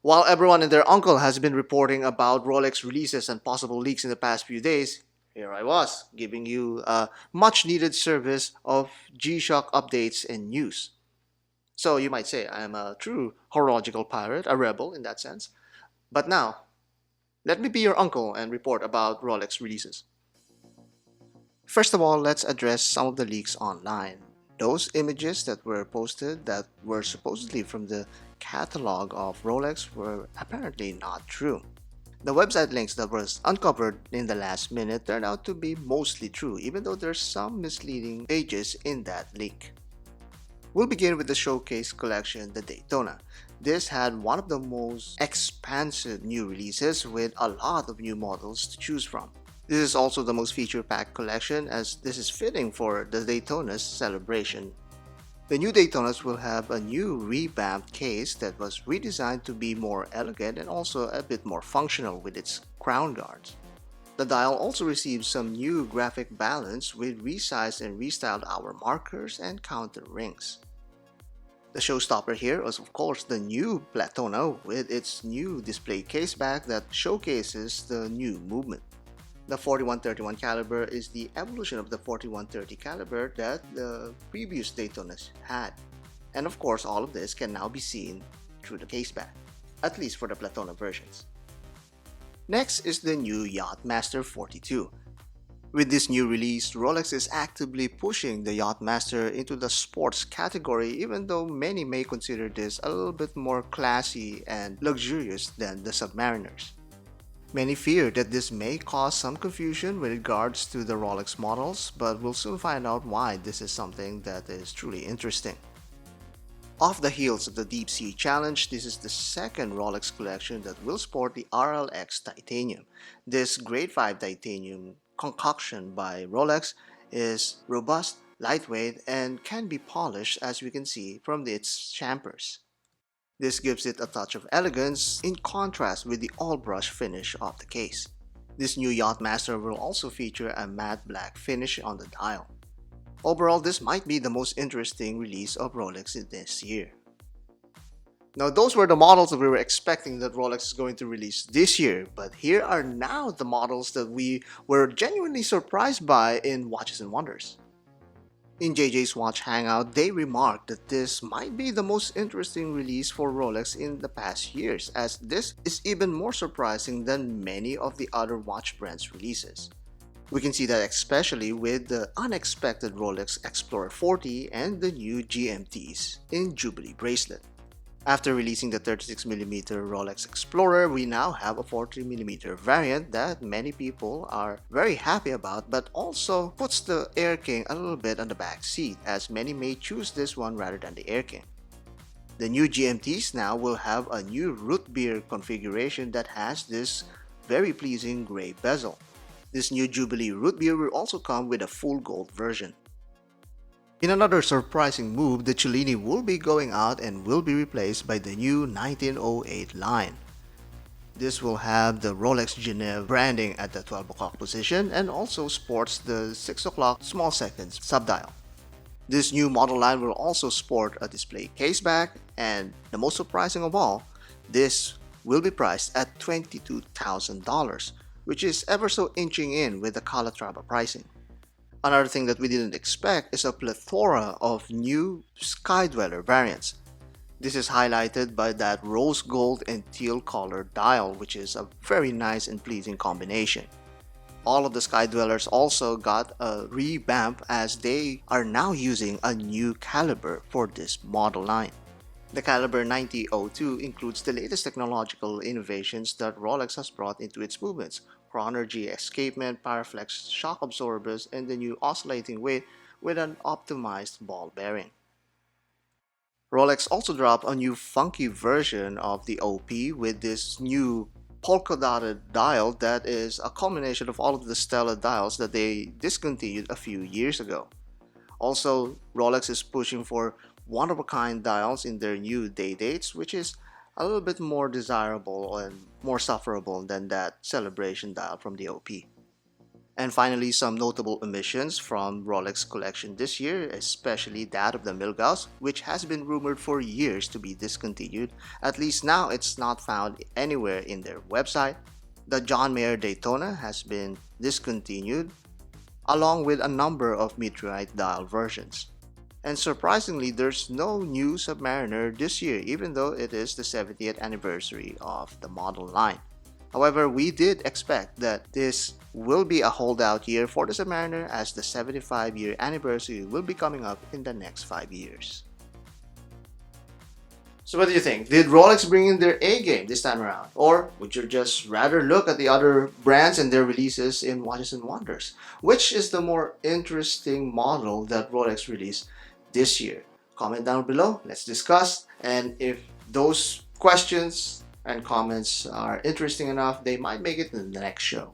While everyone and their uncle has been reporting about Rolex releases and possible leaks in the past few days, here I was, giving you a much needed service of G-Shock updates and news. So you might say I am a true horological pirate, a rebel in that sense. But now, let me be your uncle and report about Rolex releases. First of all, let's address some of the leaks online. Those images that were posted that were supposedly from the catalog of Rolex were apparently not true. The website links that was uncovered in the last minute turned out to be mostly true, even though there's some misleading pages in that leak. We'll begin with the showcase collection, the Daytona. This had one of the most expansive new releases with a lot of new models to choose from. This is also the most feature-packed collection as this is fitting for the Daytona's celebration. The new Daytonas will have a new revamped case that was redesigned to be more elegant and also a bit more functional with its crown guards. The dial also received some new graphic balance with resized and restyled hour markers and counter rings. The showstopper here was of course the new Platona with its new display case back that showcases the new movement. The 4131 caliber is the evolution of the 4130 caliber that the previous Daytonas had. And of course all of this can now be seen through the case back, at least for the Platona versions. Next is the new Yacht-master 42. With this new release, Rolex is actively pushing the Yacht-master into the sports category even though many may consider this a little bit more classy and luxurious than the Submariners. Many fear that this may cause some confusion with regards to the Rolex models, but we'll soon find out why this is something that is truly interesting. Off the heels of the Deep Sea Challenge, this is the second Rolex collection that will sport the RLX Titanium. This Grade 5 titanium concoction by Rolex is robust, lightweight, and can be polished as we can see from its champers. This gives it a touch of elegance in contrast with the all-brush finish of the case. This new Yacht-master will also feature a matte black finish on the dial. Overall, this might be the most interesting release of Rolex this year. Now those were the models that we were expecting that Rolex is going to release this year, but here are now the models that we were genuinely surprised by in Watches and Wonders. In JJ's Watch Hangout, they remarked that this might be the most interesting release for Rolex in the past years, as this is even more surprising than many of the other watch brands' releases. We can see that especially with the unexpected Rolex Explorer 40 and the new GMTs in Jubilee bracelet. After releasing the 36mm Rolex Explorer, we now have a 40mm variant that many people are very happy about, but also puts the Air King a little bit on the back seat as many may choose this one rather than the Air King. The new GMTs now will have a new root beer configuration that has this very pleasing gray bezel. This new Jubilee root beer will also come with a full gold version. In another surprising move, the Cellini will be going out and will be replaced by the new 1908 line. This will have the Rolex Genève branding at the 12 o'clock position and also sports the 6 o'clock small seconds subdial. This new model line will also sport a display case back, and the most surprising of all, this will be priced at $22,000, which is ever so inching in with the Calatrava pricing. Another thing that we didn't expect is a plethora of new Sky Dweller variants. This is highlighted by that rose gold and teal color dial, which is a very nice and pleasing combination. All of the Sky Dwellers also got a revamp as they are now using a new caliber for this model line. The caliber 9002 includes the latest technological innovations that Rolex has brought into its movements: Chronergy escapement, Paraflex shock absorbers, and the new oscillating weight with an optimized ball bearing. Rolex also dropped a new funky version of the OP with this new polka dotted dial that is a combination of all of the Stella dials that they discontinued a few years ago. Also, Rolex is pushing for one-of-a-kind dials in their new day dates, which is a little bit more desirable and more sufferable than that celebration dial from the OP. And finally, some notable omissions from Rolex collection this year, especially that of the Milgauss, which has been rumored for years to be discontinued. At least now it's not found anywhere in their website. The John Mayer Daytona has been discontinued, along with a number of meteorite dial versions. And surprisingly, there's no new Submariner this year, even though it is the 70th anniversary of the model line. However, we did expect that this will be a holdout year for the Submariner, as the 75-year anniversary will be coming up in the next 5 years. So what do you think? Did Rolex bring in their A game this time around? Or would you just rather look at the other brands and their releases in Watches and Wonders? Which is the more interesting model that Rolex released this year? Comment down below, let's discuss. And if those questions and comments are interesting enough, they might make it in the next show.